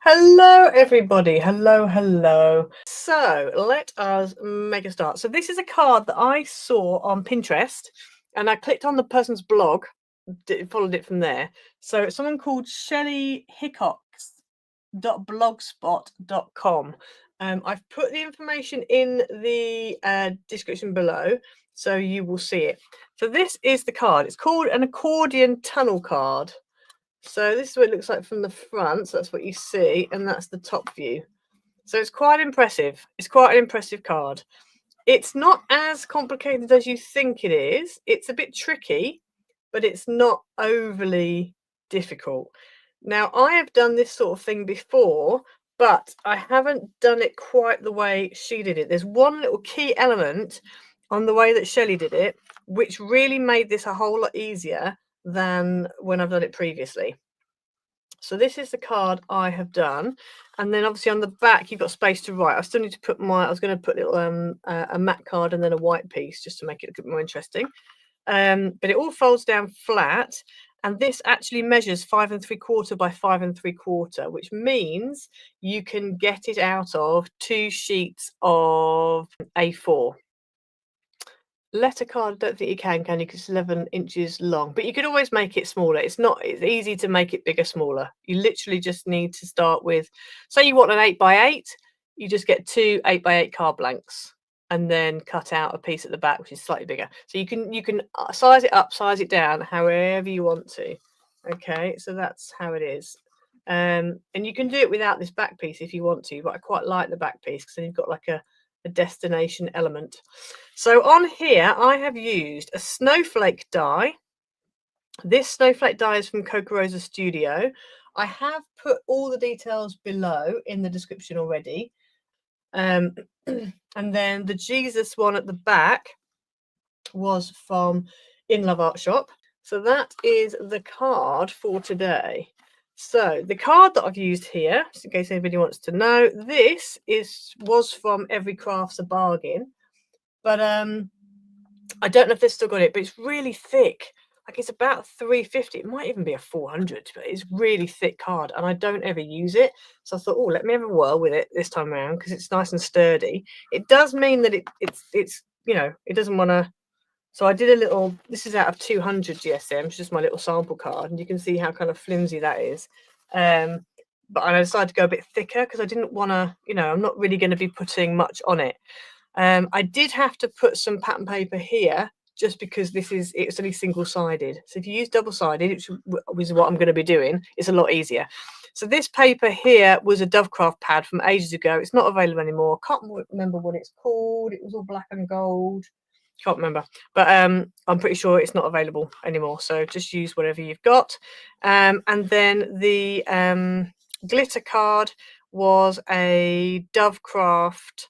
Hello, everybody. Hello. So let us make a start. So this is a card that I saw on Pinterest, and I clicked on the person's blog, followed it from there. So it's someone called Shelley Hickox.blogspot.com. I've put the information in the description below, so you will see it. So this is the card. It's called an accordion tunnel card. So this is what it looks like from the front. So that's what you see, and that's the top view. So it's quite impressive. It's quite an impressive card. It's not as complicated as you think it is. It's a bit tricky, but it's not overly difficult. Now, I have done this sort of thing before, but I haven't done it quite the way she did it. There's one little key element on the way that Shelley did it, which really made this a whole lot easier than when I've done it previously. So this is the card I have done, and then obviously on the back you've got space to write. I still need to put I was going to put little a matte card and then a white piece just to make it a bit more interesting. But it all folds down flat, and this actually measures 5 3/4 by 5 3/4, which means you can get it out of 2 sheets of A4. Letter card, I don't think you can you? Because it's 11 inches long, but you could always make it smaller. It's easy to make it bigger, smaller. You literally just need to start with, say you want an 8 by 8, you just get 2 8 by 8 card blanks and then cut out a piece at the back, which is slightly bigger. So you can size it up, size it down, however you want to. Okay, so that's how it is. And you can do it without this back piece if you want to, but I quite like the back piece because then you've got like a destination element. So on here I have used a snowflake die. This snowflake die is from Coca Rosa Studio. I have put all the details below in the description already. And then the Jesus one at the back was from In Love Art Shop. So that is the card for today. So the card that I've used here, just in case anybody wants to know, this was from Every Craft's a Bargain, but I don't know if they've still got it, but it's really thick. Like it's about $3.50. It might even be a 400, but it's really thick card, and I don't ever use it. So I thought, oh, let me have a whirl with it this time around because it's nice and sturdy. It does mean that it's it doesn't want to. So I did a little, this is out of 200 GSM, it's just my little sample card, and you can see how kind of flimsy that is. But I decided to go a bit thicker because I didn't want to, I'm not really going to be putting much on it. I did have to put some pattern paper here just because it's only single-sided. So if you use double-sided, which is what I'm going to be doing, it's a lot easier. So this paper here was a Dovecraft pad from ages ago. It's not available anymore. Can't remember what it's called. It was all black and gold. Can't remember, but I'm pretty sure it's not available anymore. So just use whatever you've got. And then the glitter card was a Dovecraft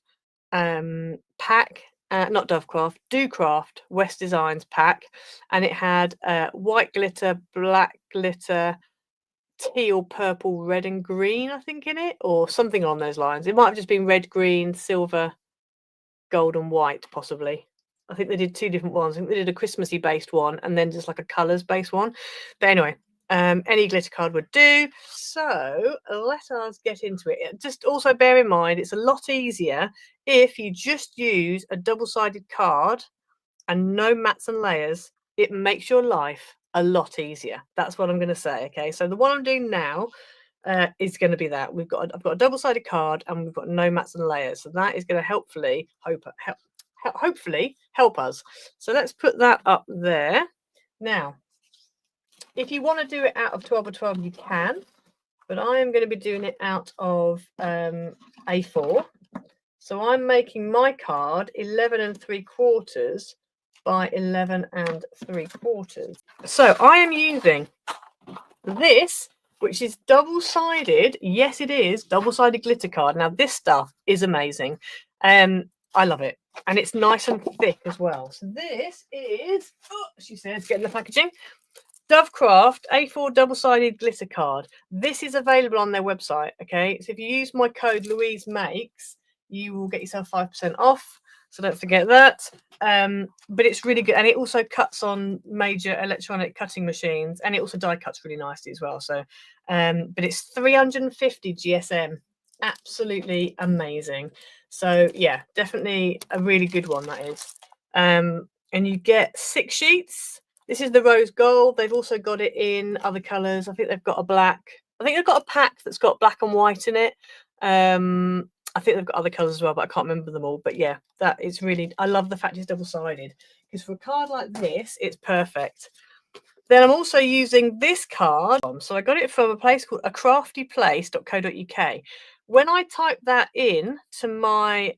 pack, not Dovecraft, Docraft West Designs pack, and it had white glitter, black glitter, teal, purple, red and green, I think, in it, or something along those lines. It might have just been red, green, silver, gold and white, possibly. I think they did 2 different ones. I think they did a Christmassy based one and then just like a colours based one. But anyway, any glitter card would do. So let us get into it. Just also bear in mind, it's a lot easier if you just use a double-sided card and no mats and layers. It makes your life a lot easier. That's what I'm going to say. Okay, so the one I'm doing now is going to be that I've got a double-sided card and we've got no mats and layers. So that is going to hopefully help us. So let's put that up there. Now, if you want to do it out of 12 by 12, you can, but I am going to be doing it out of A4. So I'm making my card 11 3/4 by 11 3/4. So I am using this, which is double-sided. Yes, it is double-sided glitter card. Now this stuff is amazing. I love it, and it's nice and thick as well. So this is, she says, getting the packaging. Dovecraft A4 double-sided glitter card. This is available on their website. Okay, so if you use my code Louise Makes, you will get yourself 5% off. So don't forget that. But it's really good, and it also cuts on major electronic cutting machines, and it also die cuts really nicely as well. So but it's 350 GSM. Absolutely amazing. So yeah, definitely a really good one, that is. And you get 6 sheets. This is the rose gold. They've also got it in other colors. I think they've got a black. I think they've got a pack that's got black and white in it. I think they've got other colors as well, but I can't remember them all. But yeah, that is really, I love the fact it's double-sided, because for a card like this, it's perfect. Then I'm also using this card. So I got it from a place called acraftyplace.co.uk. When I typed that in to my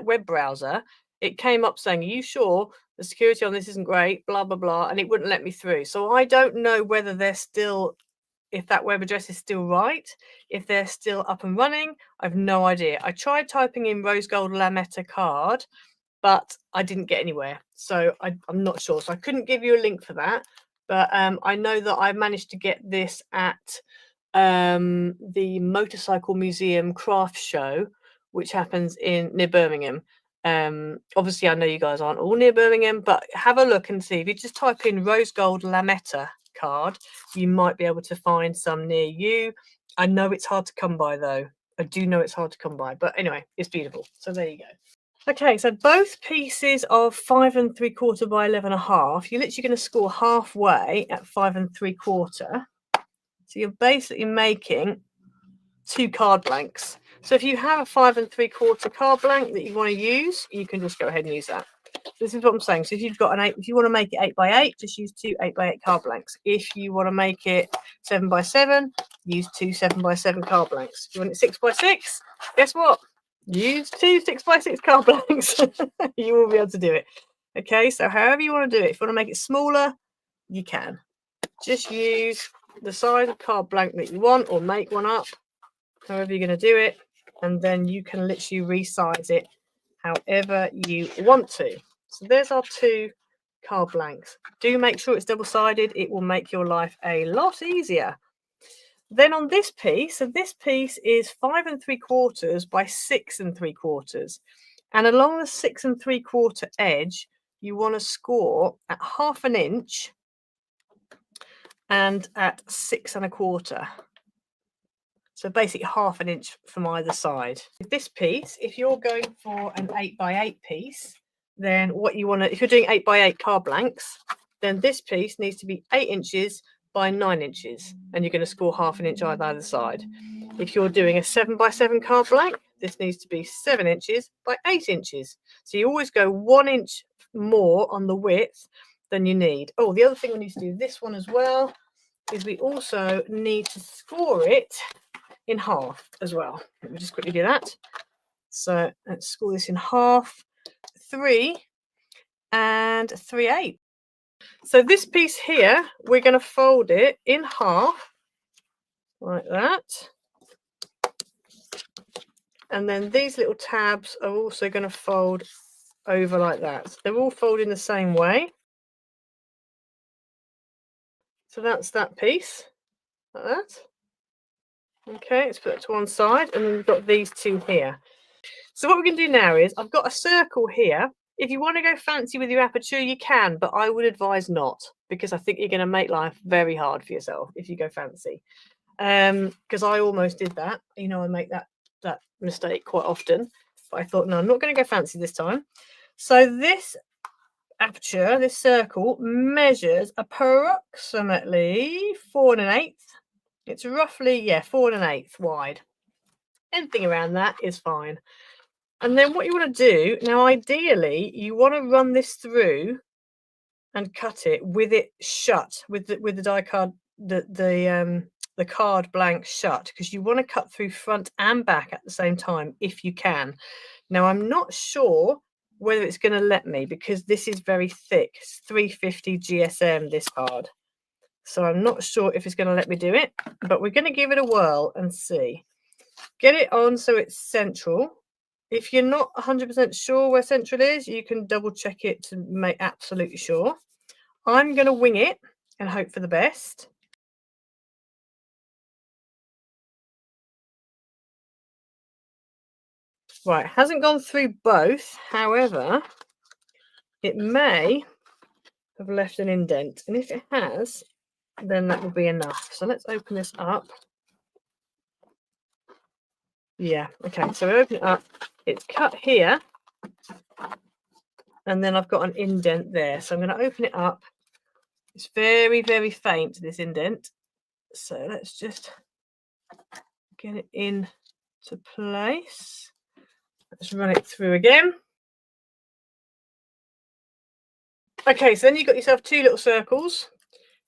web browser, it came up saying, "Are you sure the security on this isn't great?" Blah, blah, blah. And it wouldn't let me through. So I don't know whether they're still, if that web address is still right, if they're still up and running. I've no idea. I tried typing in rose gold Lametta card, but I didn't get anywhere. So I'm not sure. So I couldn't give you a link for that. But I know that I managed to get this at the Motorcycle Museum craft show, which happens near Birmingham. Obviously, I know you guys aren't all near Birmingham, but have a look and see. If you just type in rose gold Lametta card, you might be able to find some near you. I know it's hard to come by, though. I do know it's hard to come by, but anyway, it's beautiful. So there you go. Okay, so both pieces of 5 3/4 by 11.5, you're literally going to score halfway at 5 3/4. So you're basically making 2 card blanks. So if you have a 5 3/4 card blank that you want to use, you can just go ahead and use that. This is what I'm saying. So if you've got an 8, if you want to make it 8 by 8, just use 2 8 by 8 card blanks. If you want to make it 7 by 7, use 2 7 by 7 card blanks. If you want it 6 by 6, guess what? Use 2 6 by 6 card blanks. You will be able to do it. Okay, so however you want to do it. If you want to make it smaller, you can. Just use the size of card blank that you want, or make one up, however you're going to do it, and then you can literally resize it however you want to. So there's our 2 card blanks. Do make sure it's double-sided. It will make your life a lot easier. Then on this piece, so this piece is 5 3/4 by 6 3/4. And along the 6 3/4 edge, you want to score at 1/2 inch and at 6 1/4. So basically 1/2 inch from either side. This piece, if you're going for an 8 by 8 piece, then what you want to, if you're doing 8 by 8 card blanks, then this piece needs to be 8 inches by 9 inches, and you're going to score 1/2 inch either side. If you're doing a 7 by 7 card blank, this needs to be 7 inches by 8 inches. So you always go 1 inch more on the width than you need. Oh, the other thing we need to do this one as well is we also need to score it in half as well. Let me just quickly do that. So let's score this in half, 3 3/8. So this piece here, we're going to fold it in half like that. And then these little tabs are also going to fold over like that. So they're all folding the same way. So that's that piece, like that. Okay, let's put that to one side, and then we've got these 2 here. So what we're going to do now is, I've got a circle here. If you want to go fancy with your aperture, you can, but I would advise not, because I think you're going to make life very hard for yourself if you go fancy. Because I almost did that. You know, I make that mistake quite often. But I thought, no, I'm not going to go fancy this time. So this aperture, this circle, measures approximately 4 1/8. It's roughly, yeah, 4 1/8 wide. Anything around that is fine. And then what you want to do, now ideally, you want to run this through and cut it with it shut, with the die card, the card blank shut, because you want to cut through front and back at the same time if you can. Now I'm not sure whether it's going to let me, because this is very thick. It's 350 GSM, this card. So I'm not sure if it's going to let me do it, but we're going to give it a whirl and see. Get it on so it's central. If you're not 100% sure where central is, you can double check it to make absolutely sure. I'm going to wing it and hope for the best. Right, hasn't gone through both. However, it may have left an indent. And if it has, then that will be enough. So let's open this up. Yeah, okay, so we open it up, it's cut here, and then I've got an indent there. So I'm going to open it up. It's very, very faint, this indent. So let's just get it in to place. Let's run it through again. Okay, so then you've got yourself 2 little circles.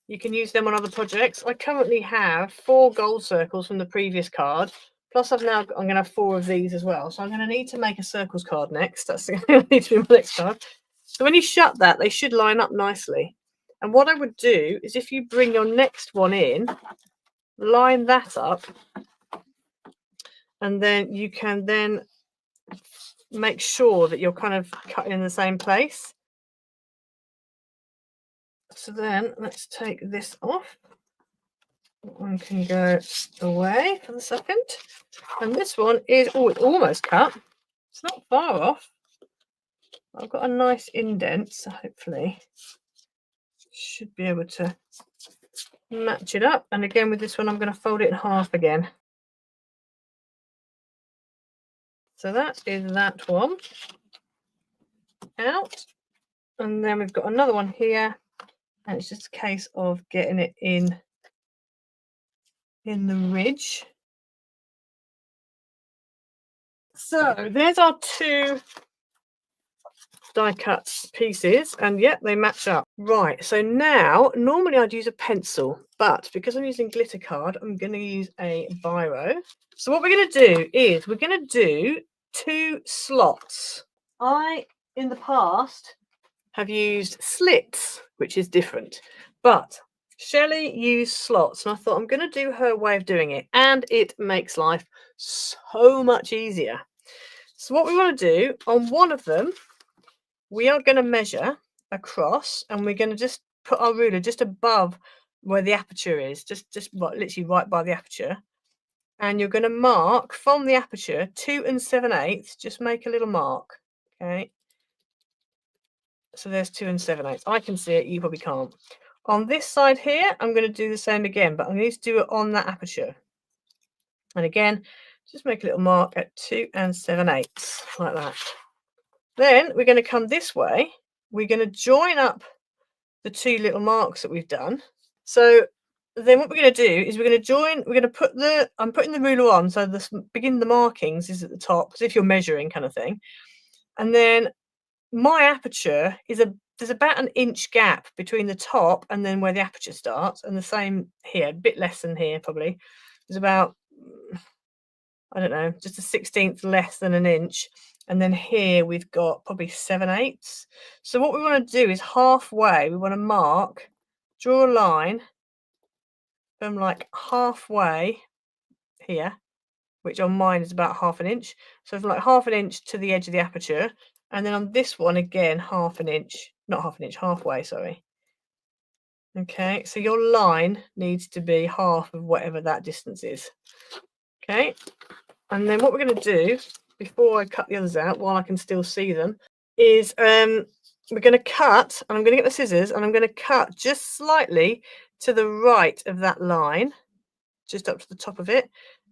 You can use them on other projects. I currently have 4 gold circles from the previous card. Plus I'm going to have 4 of these as well. So I'm going to need to make a circles card next. That's going to need to be my next card. So when you shut that, they should line up nicely. And what I would do is if you bring your next one in, line that up, and then you can then make sure that you're kind of cutting in the same place. So then let's take this off. One can go away for the second. And this one is, oh, it's almost cut. It's not far off. I've got a nice indent, so hopefully should be able to match it up. And again with this one, I'm going to fold it in half again. So that is that one out. And then we've got another one here. And it's just a case of getting it in the ridge. So there's our 2 die cut pieces, and yet they match up. Right, so now normally I'd use a pencil, but because I'm using glitter card, I'm going to use a biro. So what we're going to do is we're going to do 2 slots. I in the past have used slits, which is different, but Shelley used slots, and I thought I'm going to do her way of doing it, and it makes life so much easier. So what we want to do on one of them, we are going to measure across, and we're going to just put our ruler just above where the aperture is, just literally right by the aperture. And you're going to mark from the aperture 2 7/8. Just make a little mark. Okay. So there's 2 7/8. I can see it, you probably can't. On this side here, I'm going to do the same again, but I'm going to do it on that aperture. And again, just make a little mark at 2 7/8, like that. Then we're going to come this way. We're going to join up the 2 little marks that we've done. So then what we're going to do is we're going to put I'm putting the ruler on, so begin the markings is at the top, as if you're measuring kind of thing. And then my aperture is there's about an inch gap between the top and then where the aperture starts, and the same here, a bit less than here probably. There's about, I don't know, just a 1/16 less than an inch. And then here we've got probably 7/8. So what we want to do is halfway, we want to mark, draw a line from like halfway here, which on mine is about 1/2 inch. So from like 1/2 inch to the edge of the aperture. And then on this one again, 1/2 inch, not 1/2 inch, halfway, sorry. Okay, so your line needs to be half of whatever that distance is. Okay, and then what we're going to do before I cut the others out, while I can still see them, is we're going to cut, and I'm going to get the scissors, and I'm going to cut just slightly to the right of that line, just up to the top of it,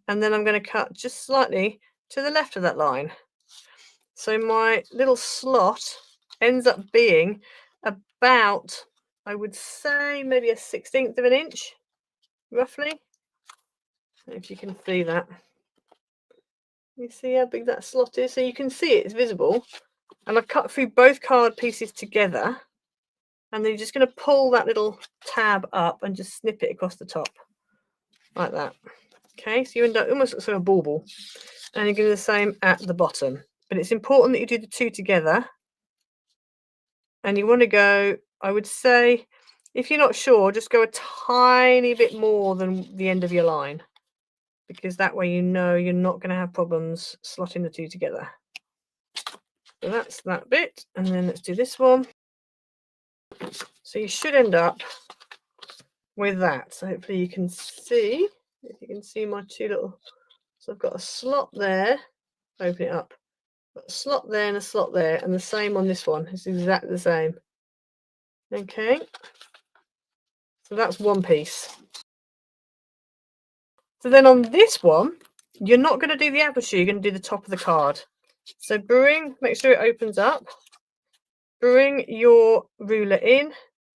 and then I'm going to cut just slightly to the left of that line. So my little slot ends up being about, I would say, maybe a 1/16 of an inch, roughly. If you can see that. You see how big that slot is? So you can see it's visible. And I've cut through both card pieces together. And then you're just going to pull that little tab up and just snip it across the top. Like that. Okay, so you end up almost looks like a bauble. And you do the same at the bottom. But it's important that you do the 2 together. And you want to go, I would say, if you're not sure, just go a tiny bit more than the end of your line. Because that way you know you're not going to have problems slotting the 2 together. So that's that bit. And then let's do this one. So you should end up with that. So hopefully you can see, if you can see my 2 little, so I've got a slot there, open it up, got a slot there and a slot there, and the same on this one. It's exactly the same. Okay, so that's one piece. So then on this one, You're not going to do the aperture, you're going to do the top of the card. So make sure it opens up. Bring your ruler in,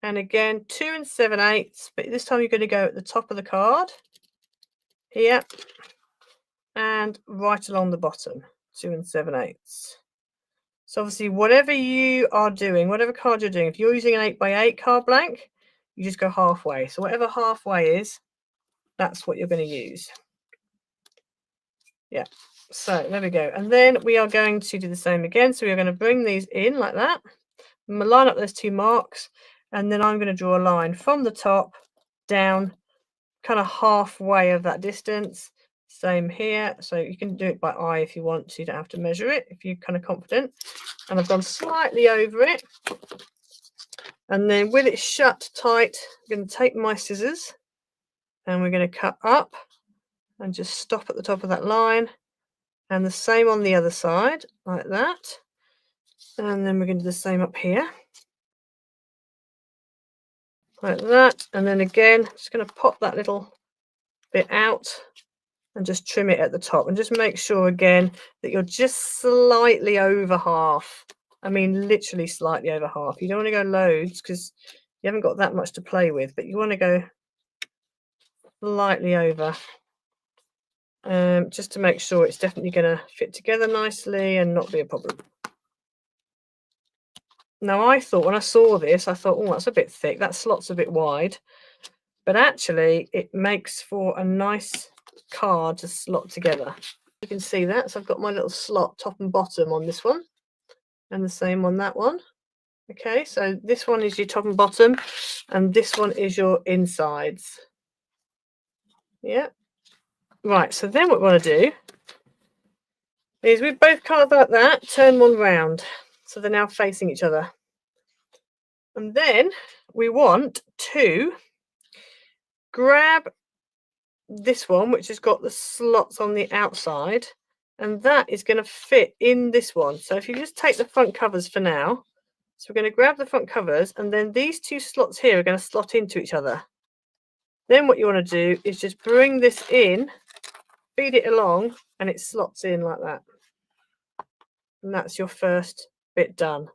and again 2 7/8, but this time you're going to go at the top of the card here and right along the bottom, 2 7/8. So obviously whatever you are doing, whatever card you're doing, if you're using an 8x8 card blank, you just go halfway. So whatever halfway is, that's what you're going to use. Yeah, so there we go. And then we are going to do the same again. So we're going to bring these in like that. I'm going to line up those 2 marks, and then I'm going to draw a line from the top down, kind of halfway of that distance. Same here. So you can do it by eye if you want to. You don't have to measure it if you're kind of confident. And I've gone slightly over it. And then with it shut tight, I'm going to take my scissors and we're going to cut up and just stop at the top of that line. And the same on the other side, like that. And then we're going to do the same up here. Like that. And then again, just going to pop that little bit out and just trim it at the top. And just make sure again that you're just slightly over half. I mean, literally slightly over half. You don't want to go loads because you haven't got that much to play with, but you want to go slightly over. Just to make sure it's definitely going to fit together nicely and not be a problem. Now, I thought when I saw this, I thought, oh, that's a bit thick. That slot's a bit wide. But actually, it makes for a nice card to slot together. You can see that. So I've got my little slot top and bottom on this one. And the same on that one. Okay, so this one is your top and bottom. And this one is your insides. Yeah. Right, so then what we want to do is with both cards like that, turn one round. So they're now facing each other. And then we want to grab this one, which has got the slots on the outside, and that is going to fit in this one. So if you just take the front covers for now, so we're going to grab the front covers, and then these 2 slots here are going to slot into each other. Then what you want to do is just bring this in, feed it along, and it slots in like that. And that's your first bit done.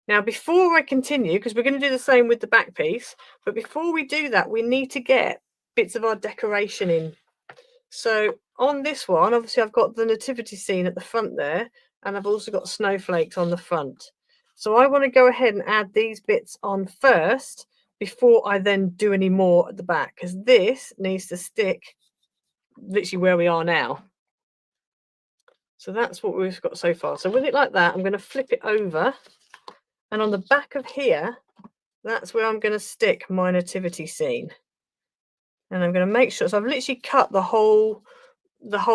Now, before I continue, because we're going to do the same with the back piece, but before we do that, we need to get bits of our decoration in. So on this one, obviously I've got the nativity scene at the front there, and I've also got snowflakes on the front. So I want to go ahead and add these bits on first before I then do any more at the back, because this needs to stick literally where we are now. So that's what we've got so far. So with it like that, I'm going to flip it over, and on the back of here, that's where I'm going to stick my nativity scene. And I'm going to make sure, so I've literally cut the whole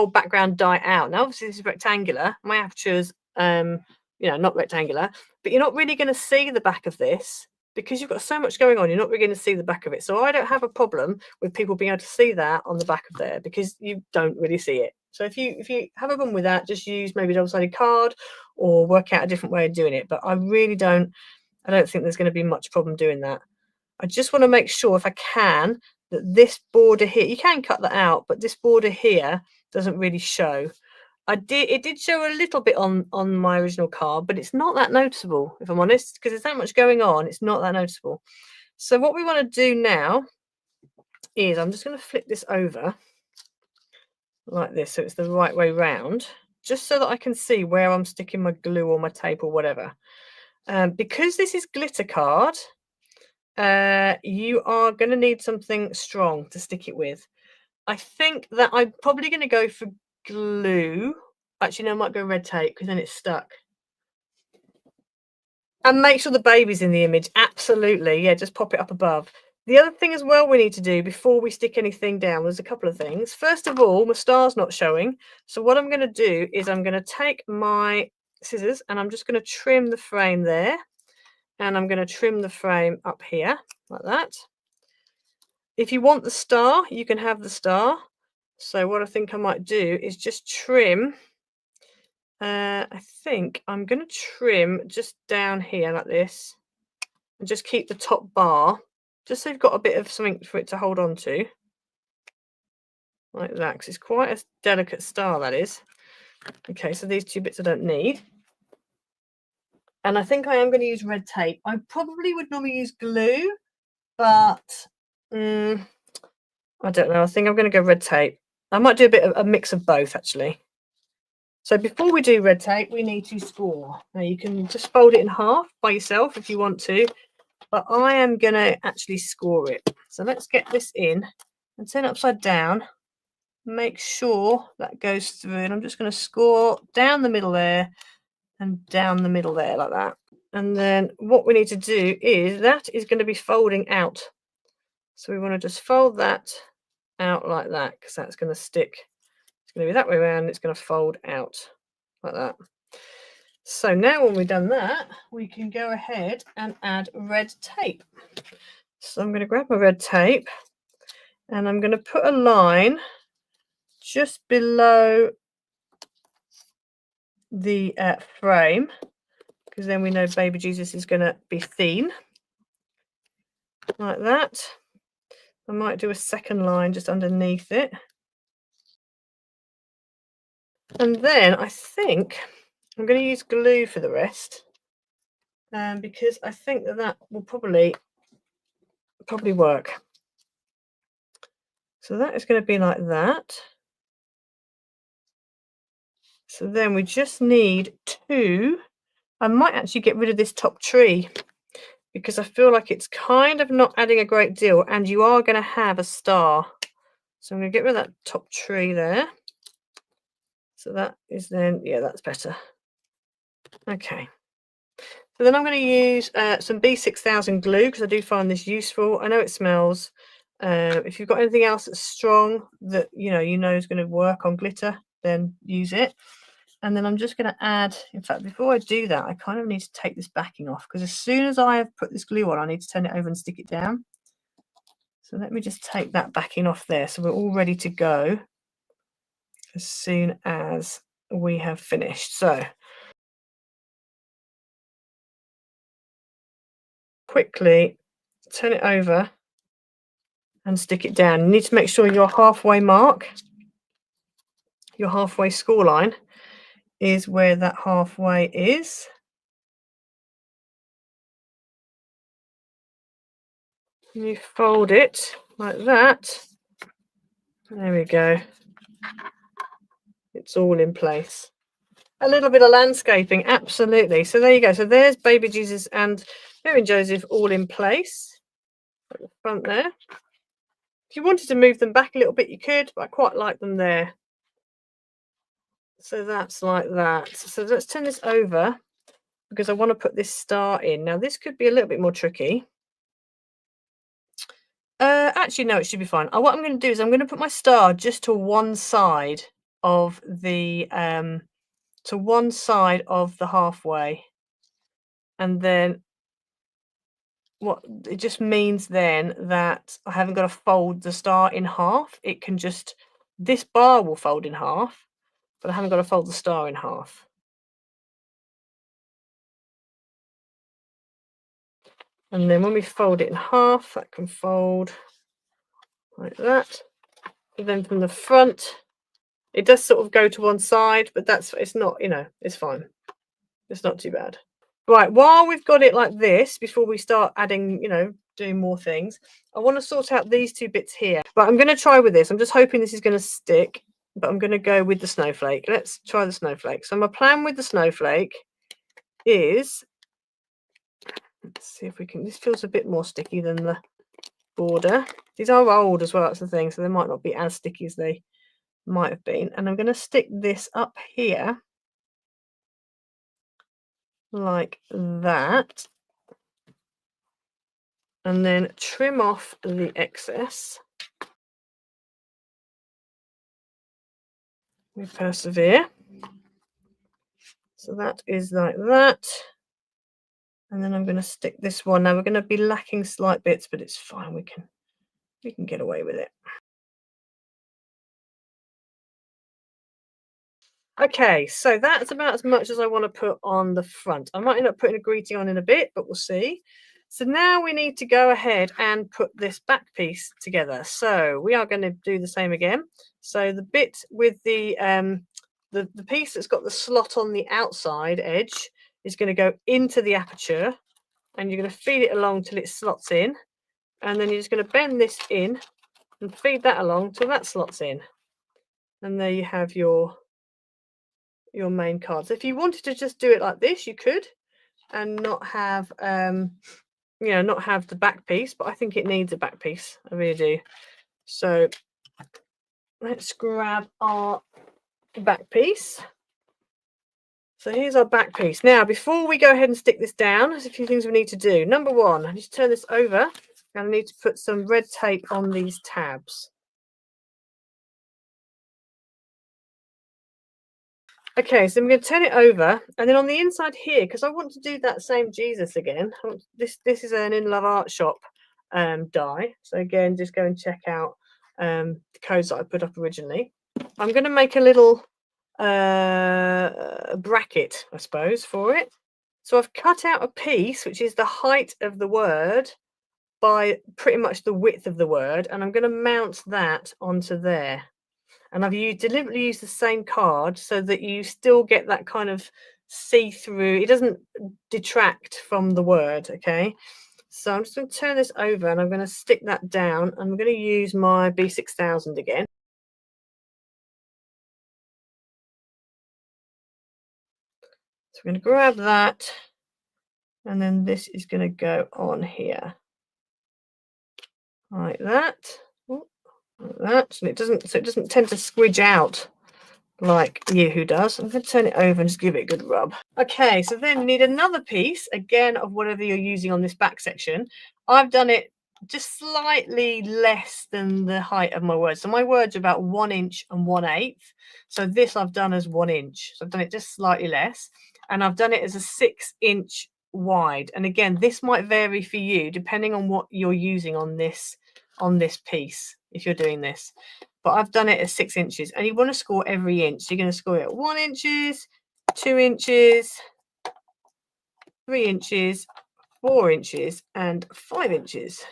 background die out. Now, obviously this is rectangular. My aperture's, not rectangular, but you're not really going to see the back of this because you've got so much going on. You're not really going to see the back of it. So I don't have a problem with people being able to see that on the back of there because you don't really see it. So if you have a problem with that, just use maybe double-sided card or work out a different way of doing it. But I don't think there's going to be much problem doing that. I just want to make sure if I can that this border here, you can cut that out, but this border here doesn't really show. It did show a little bit on my original card, but it's not that noticeable, if I'm honest, because there's that much going on. It's not that noticeable. So what we want to do now is I'm just going to flip this over like this so it's the right way round, just so that I can see where I'm sticking my glue or my tape or whatever. Because this is glitter card, you are going to need something strong to stick it with. I think that I'm probably going to go for glue. Actually, no, I might go red tape because then it's stuck. And make sure the baby's in the image. Absolutely. Yeah, just pop it up above. The other thing as well we need to do before we stick anything down, there's a couple of things. First of all, my star's not showing. So what I'm going to do is I'm going to take my scissors and I'm just going to trim the frame there. And I'm going to trim the frame up here like that. If you want the star, you can have the star. So what I think I might do is just trim. I think I'm going to trim just down here like this and just keep the top bar, just so you've got a bit of something for it to hold on to. like that, because it's quite a delicate star, that is. Okay, so these two bits I don't need. And I think I am going to use red tape. I probably would normally use glue, but I don't know. I think I'm going to go red tape. I might do a bit of a mix of both, actually. So before we do red tape, we need to score. Now you can just fold it in half by yourself if you want to, but I am going to actually score it. So let's get this in and turn it upside down. Make sure that goes through, and I'm just going to score down the middle there and down the middle there like that. And then what we need to do is that is going to be folding out. So we want to just fold that out like that, because that's going to stick. It's going to be that way around. It's going to fold out like that. So now when we've done that, we can go ahead and add red tape. So I'm going to grab my red tape and I'm going to put a line just below the frame, because then we know baby Jesus is going to be thin like that. I might do a second line just underneath it. And then I think I'm going to use glue for the rest, because I think that will probably work. So that is going to be like that. So then we just need two. I might actually get rid of this top tree, because I feel like it's kind of not adding a great deal, and you are going to have a star. So I'm going to get rid of that top tree there. So that is then, yeah, that's better. Okay. So then I'm going to use some B6000 glue, because I do find this useful. I know it smells. If you've got anything else that's strong that you know is going to work on glitter, then use it. And then I'm just going to add, in fact, before I do that, I kind of need to take this backing off, because as soon as I have put this glue on, I need to turn it over and stick it down. So let me just take that backing off there, so we're all ready to go as soon as we have finished. So quickly turn it over and stick it down. You need to make sure your halfway mark, your halfway score line, is where that halfway is. You fold it like that. There we go. It's all in place. A little bit of landscaping, absolutely. So there you go. So there's baby Jesus and Mary and Joseph all in place at the front there. If you wanted to move them back a little bit, you could, but I quite like them there. So that's like that. So let's turn this over, because I want to put this star in. Now this could be a little bit more tricky. Actually, no, it should be fine. What I'm going to do is I'm going to put my star just to one side of the halfway, and then what it just means then that I haven't got to fold the star in half. It can just, this bar will fold in half, but I haven't got to fold the star in half. And then when we fold it in half, that can fold like that. And then from the front, it does sort of go to one side, but it's not, it's fine. It's not too bad. Right, while we've got it like this, before we start adding, doing more things, I want to sort out these two bits here. But I'm going to try with this. I'm just hoping this is going to stick, but I'm going to go with the snowflake. Let's try the snowflake. So my plan with the snowflake is, let's see if we can, this feels a bit more sticky than the border. These are old as well, that's the thing, so they might not be as sticky as they might have been. And I'm going to stick this up here like that, and then trim off the excess. We persevere. So that is like that. And then I'm going to stick this one. Now we're going to be lacking slight bits, but it's fine. We can get away with it. Okay, so that's about as much as I want to put on the front. I might end up putting a greeting on in a bit, but we'll see. So now we need to go ahead and put this back piece together. So we are going to do the same again. So the bit with the piece that's got the slot on the outside edge is going to go into the aperture, and you're going to feed it along till it slots in, and then you're just going to bend this in and feed that along till that slots in, and there you have your main card. So if you wanted to just do it like this, you could, and not have not have the back piece, but I think it needs a back piece. I really do. So let's grab our back piece. So here's our back piece. Now, before we go ahead and stick this down, there's a few things we need to do. Number one, I need to turn this over, and I need to put some red tape on these tabs. Okay, so I'm going to turn it over, and then on the inside here, because I want to do that same Jesus again. This is an In Love Art Shop die. So again, just go and check out the codes that I put up originally. I'm going to make a little bracket, I suppose, for it. So I've cut out a piece which is the height of the word by pretty much the width of the word, and I'm going to mount that onto there. And I've deliberately used the same card so that you still get that kind of see-through. It doesn't detract from the word, okay? So I'm just going to turn this over, and I'm going to stick that down. I'm going to use my B6000 again. So I'm going to grab that, and then this is going to go on here like that. Like that, and it doesn't tend to squidge out like Yahoo does. I'm going to turn it over and just give it a good rub. Okay, so then you need another piece again of whatever you're using on this back section. I've done it just slightly less than the height of my words. So my words are about 1 inch and 1/8. So this I've done as 1 inch. So I've done it just slightly less, and I've done it as a 6 inch wide. And again, this might vary for you depending on what you're using on this piece if you're doing this. But I've done it at 6 inches, and you want to score every inch. So you're going to score it at 1 inches, 2 inches, 3 inches, 4 inches, and 5 inches,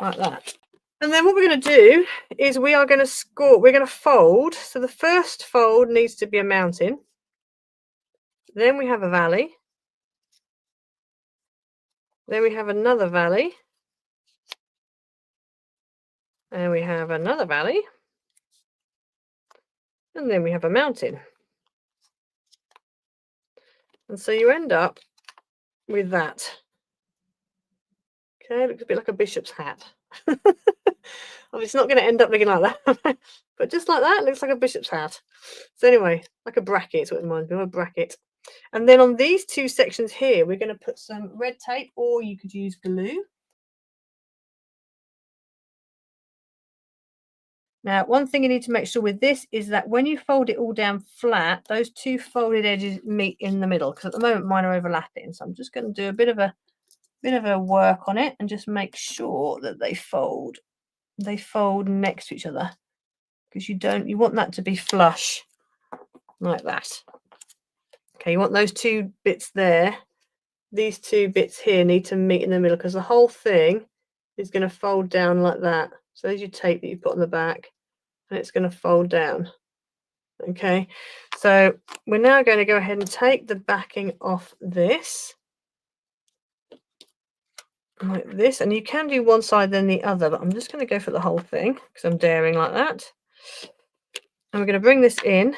like that. And then what we're going to do is we are going to score. We're going to fold. So the first fold needs to be a mountain. Then we have a valley. Then we have another valley. And we have another valley. And then we have a mountain. And so you end up with that. Okay, looks a bit like a bishop's hat. It's not going to end up looking like that, but just like that, it looks like a bishop's hat. So anyway, like a bracket is what it reminds me of, a bracket. And then on these two sections here, we're going to put some red tape, or you could use glue. Now, one thing you need to make sure with this is that when you fold it all down flat, those two folded edges meet in the middle, because at the moment mine are overlapping. So I'm just going to do a bit of a work on it and just make sure that they fold next to each other, because you want that to be flush like that. Okay, you want those two bits there. These two bits here need to meet in the middle, because the whole thing is going to fold down like that. So there's your tape that you put on the back, and it's going to fold down. Okay, so we're now going to go ahead and take the backing off this like this, and you can do one side then the other, but I'm just going to go for the whole thing because I'm daring like that. And we're going to bring this in,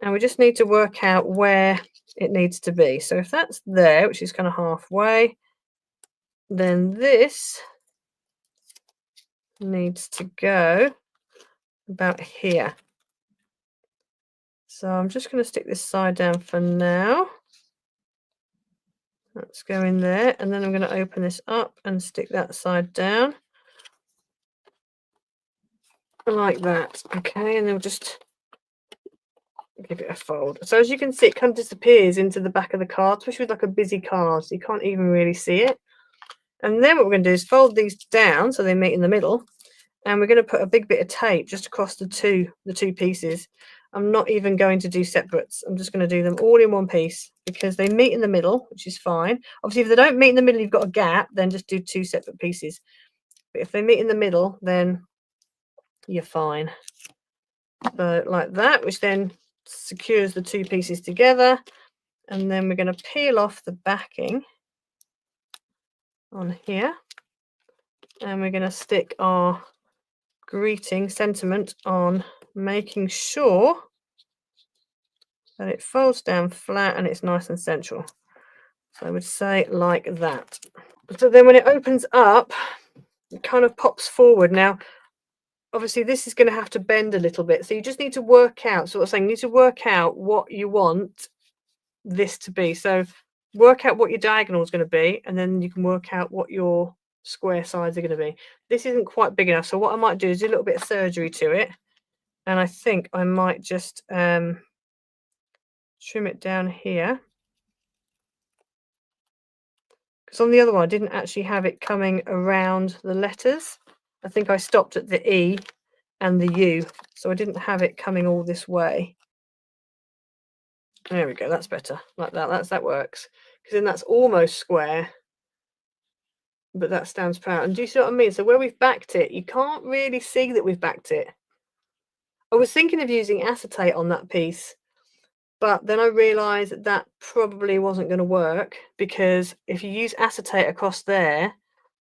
and we just need to work out where it needs to be. So if that's there, which is kind of halfway, then this needs to go about here. So I'm just going to stick this side down for now. Let's go in there, and then I'm going to open this up and stick that side down like that. Okay, and then we'll just give it a fold. So as you can see, it kind of disappears into the back of the card, especially with like a busy card, so you can't even really see it. And then what we're going to do is fold these down so they meet in the middle, and we're going to put a big bit of tape just across the two pieces. I'm not even going to do separates. I'm just going to do them all in one piece because they meet in the middle, which is fine. Obviously, if they don't meet in the middle, you've got a gap, then just do 2 separate pieces. But if they meet in the middle, then you're fine. So like that, which then secures the 2 pieces together. And then we're going to peel off the backing on here. And we're going to stick our greeting sentiment on, making sure that it folds down flat and it's nice and central. So I would say like that. So then when it opens up, it kind of pops forward. Now, obviously this is going to have to bend a little bit. So you just need to work out, so what I'm saying, you need to work out what you want this to be. So work out what your diagonal is going to be, and then you can work out what your square sides are going to be. This isn't quite big enough, so what I might do is do a little bit of surgery to it, and I think I might just trim it down here, because on the other one I didn't actually have it coming around the letters. I think I stopped at the E and the U, so I didn't have it coming all this way. There we go, that's better, like that. That works, because then that's almost square, but that stands proud. And do you see what I mean? So where we've backed it, you can't really see that we've backed it. I was thinking of using acetate on that piece, but then I realised that that probably wasn't going to work, because if you use acetate across there,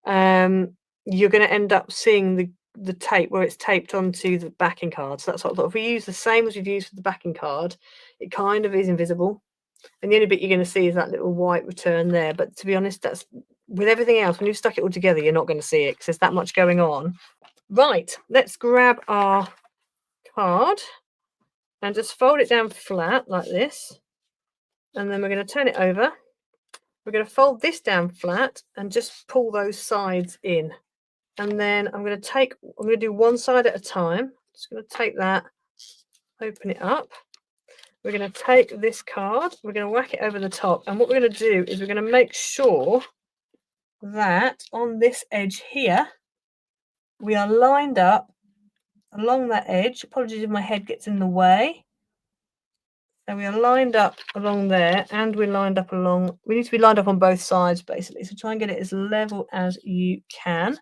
you're going to end up seeing the tape where it's taped onto the backing card. So that's what I thought. If we use the same as we've used for the backing card, it kind of is invisible. And the only bit you're going to see is that little white return there. But to be honest, that's with everything else, when you've stuck it all together, you're not going to see it because there's that much going on. Right, let's grab our card and just fold it down flat like this. And then we're going to turn it over. We're going to fold this down flat and just pull those sides in. And then I'm going to do one side at a time. Just going to take that, open it up. We're going to take this card, we're going to whack it over the top. And what we're going to do is we're going to make sure that on this edge here, we are lined up along that edge. Apologies if my head gets in the way. So we are lined up along there, and we're lined up along, we need to be lined up on both sides basically. So try and get it as level as you can.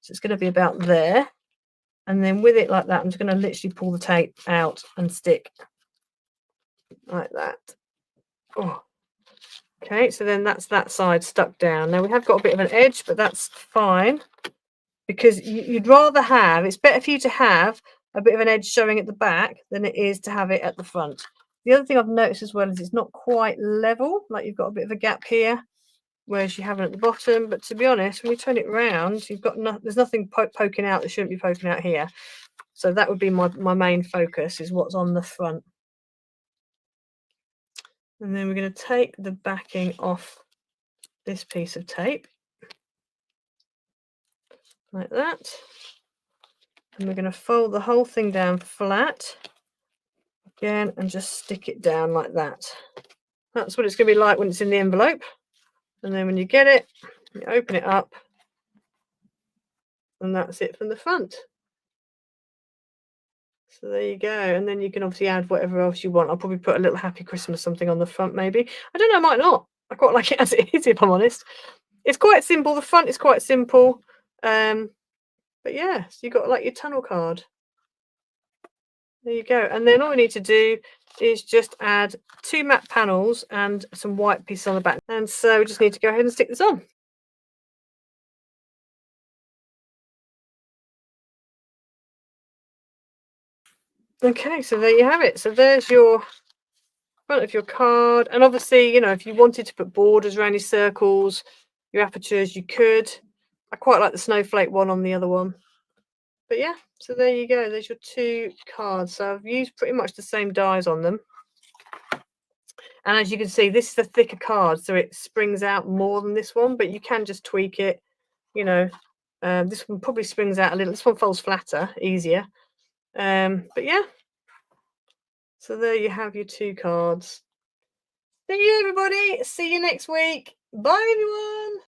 So it's going to be about there. And then with it like that, I'm just going to literally pull the tape out and stick like that. Oh. Okay, so then that's that side stuck down. Now we have got a bit of an edge, but that's fine, because you'd rather have, it's better for you to have a bit of an edge showing at the back than it is to have it at the front. The other thing I've noticed as well is it's not quite level, like you've got a bit of a gap here, whereas you haven't at the bottom. But to be honest, when you turn it round, you've got there's nothing poking out that shouldn't be poking out here. So that would be my main focus, is what's on the front. And then we're going to take the backing off this piece of tape like that, and we're going to fold the whole thing down flat again and just stick it down like that. That's what it's going to be like when it's in the envelope. And then when you get it, you open it up, and that's it from the front. So there you go. And then you can obviously add whatever else you want. I'll probably put a little happy Christmas something on the front, maybe. I don't know, I might not. I quite like it as it is, if I'm honest. It's quite simple. The front is quite simple. But yeah, so you've got like your tunnel card. There you go. And then all we need to do is just add 2 matte panels and some white pieces on the back. And so we just need to go ahead and stick this on. Okay, so there you have it. So there's your front of your card. And obviously, you know, if you wanted to put borders around your circles, your apertures, you could. I quite like the snowflake one on the other one. But yeah, so there you go. There's your 2 cards. So I've used pretty much the same dies on them. And as you can see, this is a thicker card, so it springs out more than this one, but you can just tweak it. You know, this one probably springs out a little. This one folds flatter, easier. But yeah, so there you have your 2 cards. Thank you, everybody. See you next week. Bye, everyone.